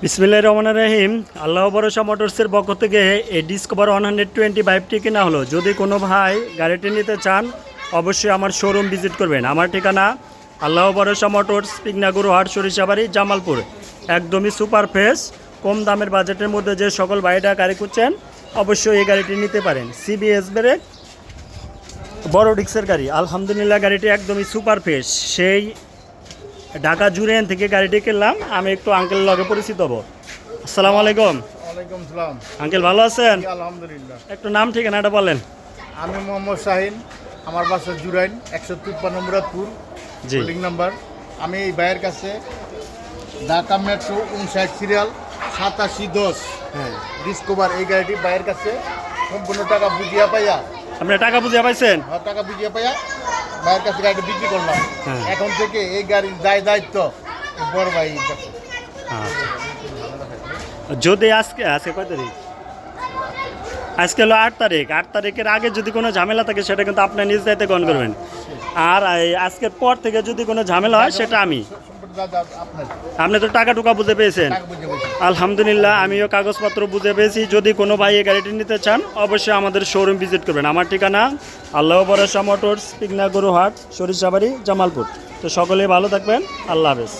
বিসমিল্লাহির রহমানির রহিম। আল্লাহ ভরসা মোটরসের পক্ষ থেকে এই ডিসকভার 125টি কিনা হলো। যদি কোনো ভাই গাড়িটি নিতে চান অবশ্যই আমার শোরুম ভিজিট করবেন। আমার ঠিকানা আল্লাহ ভরসা মোটরস, পিকনাগুরু হাট, সরিষাবাড়ি, জামালপুর। একদমই সুপার ফ্রেশ, কম দামের বাজেটের মধ্যে যে সকল ভাইরা গাড়ি খুঁজছেন অবশ্যই এই গাড়িটি নিতে পারেন। সিবিএস ব্রেক, বড় ডিক্সের গাড়ি। আলহামদুলিল্লাহ গাড়িটি একদমই সুপার ফ্রেশ। সেই ঢাকা জুরিয়ান থেকে গাড়িটি কিনলাম। আমি একটু আঙ্কেল লগে পরিচিত হব। আসসালামু আলাইকুম। ওয়ালাইকুম সালাম। আঙ্কেল ভালো আছেন? আলহামদুলিল্লাহ। একটু নাম ঠিকানাটা বলেন। আমি মোহাম্মদ শাহিন, আমার বাসা জুরাইন, 153 মুরাদপুর, জি। Building number. আমি এই ভাইয়ের কাছে ঢাকা মেট্রো 59 সিরিয়াল 8710 হ্যাঁ, ডিসকভার এই গাড়িটি ভাইয়ের কাছে সম্পূর্ণ টাকা বুঝিয়া পাইয়া, আপনি টাকা বুঝে পাইছেন? টাকা বুঝিয়া পাইয়া ভাইয়ের কাছে গাড়িটি বিক্রি করলাম। হ্যাঁ। এখন থেকে এই গাড়ির দায়িত্ব এই বড় ভাইয়ের কাছে। আচ্ছা। যদি আজকে আজকে কয় তারিখ? আজকে হলো 8 তারিখ। 8 তারিখের আগে যদি কোনো ঝামেলা থাকে সেটা কিন্তু আপনি নিজ দায়িত্বে গ্রহণ করবেন। আর এই আজকের পর থেকে যদি কোনো ঝামেলা হয় সেটা আমি। সম্পূর্ণ দাদা আপনার আপনি তো টাকা টুকা বুঝে পেয়েছেন। টাকা বুঝে পেয়েছি। আলহামদুলিল্লাহ আমিও কাগজপত্র বুঝে পেয়েছি। যদি কোনো ভাই এই গাড়িটি নিতে চান অবশ্যই আমাদের শোরুম ভিজিট করবেন। আমার ঠিকানা আল্লাহ ভরসা মোটরস, পিকনাগুরু হাট, সরিষাবাড়ি, জামালপুর। তো সকলেই ভালো থাকবেন। আল্লাহ হাফেজ।